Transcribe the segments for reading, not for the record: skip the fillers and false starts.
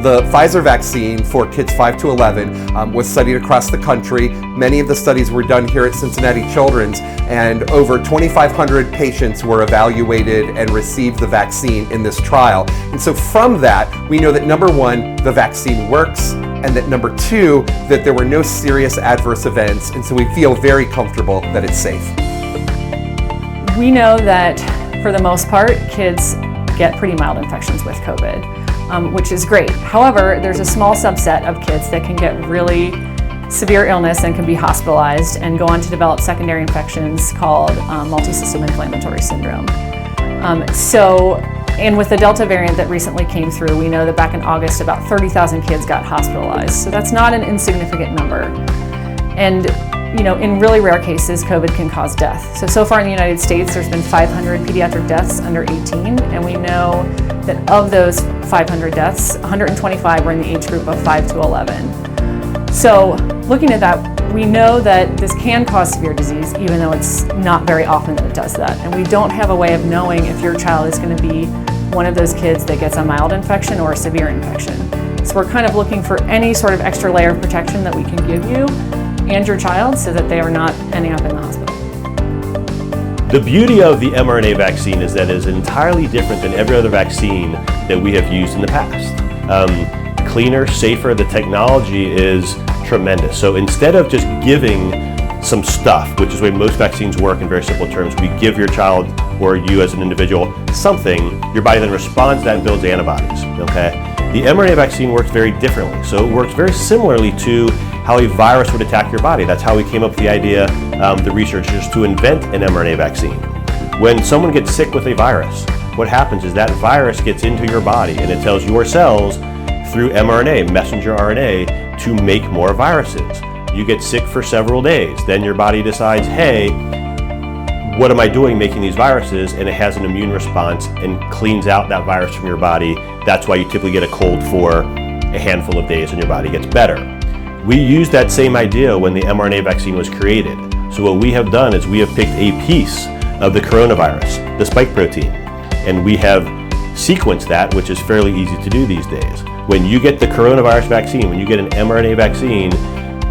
The Pfizer vaccine for kids 5 to 11 was studied across the country. Many of the studies were done here at Cincinnati Children's, and over 2,500 patients were evaluated and received the vaccine in this trial. And so from that, we know that number one, the vaccine works, and that number two, that there were no serious adverse events, and so we feel very comfortable that it's safe. We know that for the most part, kids get pretty mild infections with COVID, which is great. However, there's a small subset of kids that can get really severe illness and can be hospitalized and go on to develop secondary infections called multisystem inflammatory syndrome. And with the Delta variant that recently came through, we know that back in August, about 30,000 kids got hospitalized. So that's not an insignificant number. And in really rare cases, COVID can cause death. So far in the United States, there's been 500 pediatric deaths under 18, and we know that of those 500 deaths, 125 were in the age group of 5 to 11. So looking at that, we know that this can cause severe disease, even though it's not very often that it does that. And we don't have a way of knowing if your child is going to be one of those kids that gets a mild infection or a severe infection. So we're kind of looking for any sort of extra layer of protection that we can give you and your child so that they are not ending up in the hospital. The beauty of the mRNA vaccine is that it is entirely different than every other vaccine that we have used in the past. Cleaner, safer, the technology is tremendous. So instead of just giving some stuff, which is the way most vaccines work in very simple terms, we give your child or you as an individual something, your body then responds to that and builds antibodies, okay? The mRNA vaccine works very differently. So it works very similarly to how a virus would attack your body. That's how we came up with the idea, the researchers, to invent an mRNA vaccine. When someone gets sick with a virus, what happens is that virus gets into your body and it tells your cells through mRNA, messenger RNA, to make more viruses. You get sick for several days. Then your body decides, hey, what am I doing making these viruses? And it has an immune response and cleans out that virus from your body. That's why you typically get a cold for a handful of days and your body gets better. We used that same idea when the mRNA vaccine was created. So what we have done is we have picked a piece of the coronavirus, the spike protein, and we have sequenced that, which is fairly easy to do these days. When you get the coronavirus vaccine, when you get an mRNA vaccine,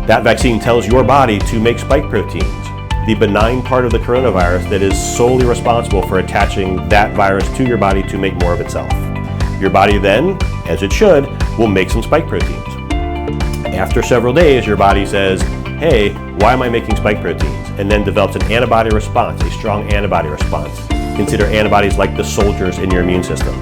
that vaccine tells your body to make spike proteins, the benign part of the coronavirus that is solely responsible for attaching that virus to your body to make more of itself. Your body then, as it should, will make some spike proteins. After several days, your body says, hey, why am I making spike proteins? And then develops an antibody response, a strong antibody response. Consider antibodies like the soldiers in your immune system.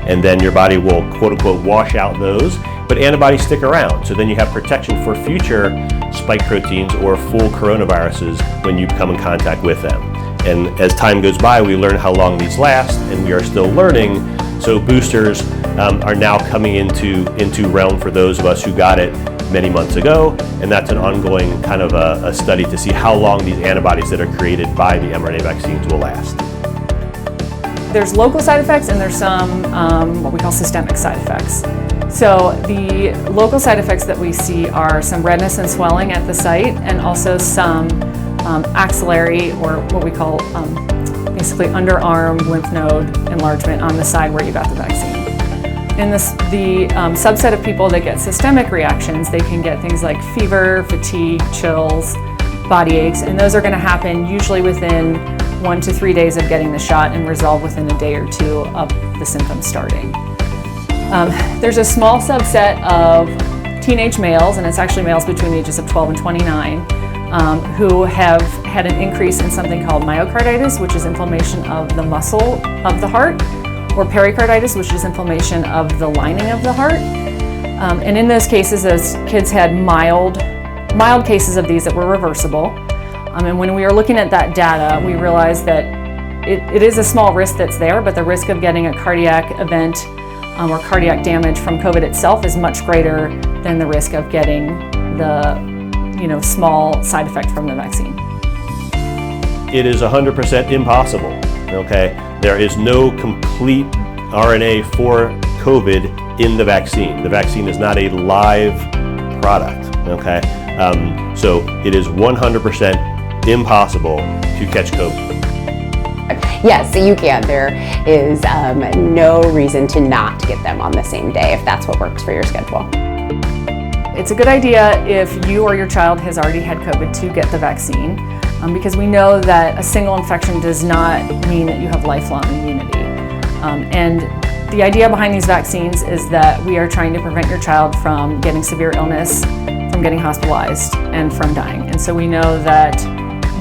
And then your body will, quote unquote, wash out those, but antibodies stick around. So then you have protection for future spike proteins or full coronaviruses when you come in contact with them. And as time goes by, we learn how long these last, and we are still learning. So boosters are now coming into realm for those of us who got it many months ago, and that's an ongoing kind of a study to see how long these antibodies that are created by the mRNA vaccines will last. There's local side effects and there's some what we call systemic side effects. So the local side effects that we see are some redness and swelling at the site, and also some axillary, or what we call basically underarm lymph node enlargement on the side where you got the vaccine. In the subset of people that get systemic reactions, they can get things like fever, fatigue, chills, body aches, and those are going to happen usually within 1 to 3 days of getting the shot and resolve within a day or two of the symptoms starting. There's a small subset of teenage males, and it's actually males between the ages of 12 and 29, who have had an increase in something called myocarditis, which is inflammation of the muscle of the heart, or pericarditis, which is inflammation of the lining of the heart. And in those cases, those kids had mild cases of these that were reversible. And when we were looking at that data, we realized that it is a small risk that's there, but the risk of getting a cardiac event or cardiac damage from COVID itself is much greater than the risk of getting the small side effect from the vaccine. It is 100% impossible, okay? There is no complete RNA for COVID in the vaccine. The vaccine is not a live product, okay? So it is 100% impossible to catch COVID. yes, you can. There is no reason to not get them on the same day if that's what works for your schedule. It's a good idea if you or your child has already had COVID to get the vaccine, because we know that a single infection does not mean that you have lifelong immunity. And the idea behind these vaccines is that we are trying to prevent your child from getting severe illness, from getting hospitalized, and from dying. And so we know that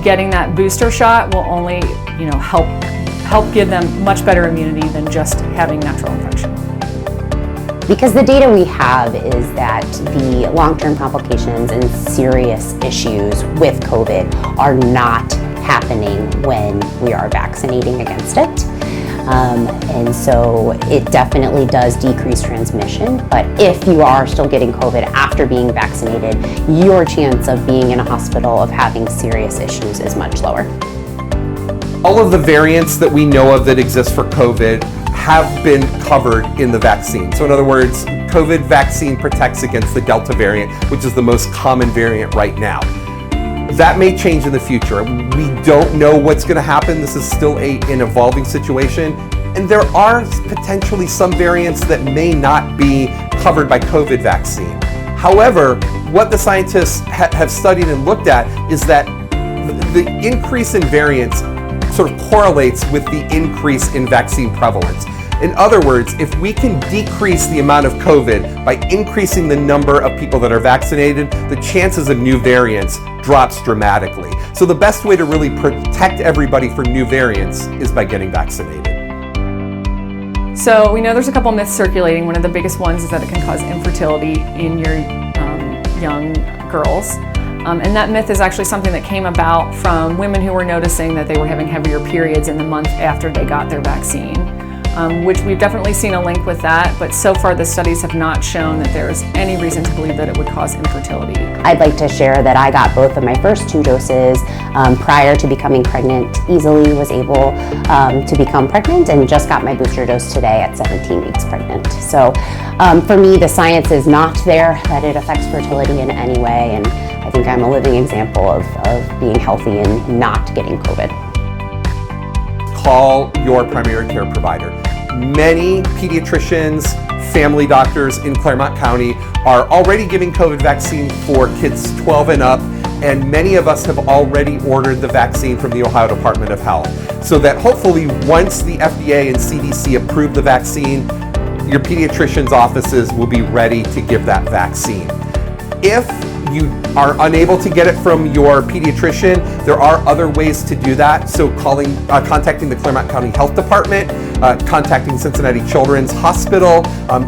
getting that booster shot will only, help give them much better immunity than just having natural infection. Because the data we have is that the long-term complications and serious issues with COVID are not happening when we are vaccinating against it. And so it definitely does decrease transmission, but if you are still getting COVID after being vaccinated, your chance of being in a hospital, of having serious issues is much lower. All of the variants that we know of that exist for COVID have been covered in the vaccine. So in other words, COVID vaccine protects against the Delta variant, which is the most common variant right now. That may change in the future. We don't know what's going to happen. This is still an evolving situation. And there are potentially some variants that may not be covered by COVID vaccine. However, what the scientists have studied and looked at is that the increase in variants sort of correlates with the increase in vaccine prevalence. In other words, if we can decrease the amount of COVID by increasing the number of people that are vaccinated, the chances of new variants drops dramatically. So the best way to really protect everybody from new variants is by getting vaccinated. So we know there's a couple myths circulating. One of the biggest ones is that it can cause infertility in your young girls. And that myth is actually something that came about from women who were noticing that they were having heavier periods in the month after they got their vaccine, which we've definitely seen a link with that, but so far the studies have not shown that there is any reason to believe that it would cause infertility. I'd like to share that I got both of my first 2 doses prior to becoming pregnant, easily was able to become pregnant, and just got my booster dose today at 17 weeks pregnant. So for me, the science is not there that it affects fertility in any way, and I think I'm a living example of being healthy and not getting COVID. Call your primary care provider. Many pediatricians, family doctors in Clermont County are already giving COVID vaccine for kids 12 and up, and many of us have already ordered the vaccine from the Ohio Department of Health. So that hopefully once the FDA and CDC approve the vaccine, your pediatrician's offices will be ready to give that vaccine. If you are unable to get it from your pediatrician, there are other ways to do that. So contacting the Clermont County Health Department, contacting Cincinnati Children's Hospital,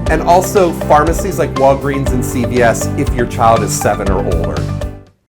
and also pharmacies like Walgreens and CVS if your child is 7 or older.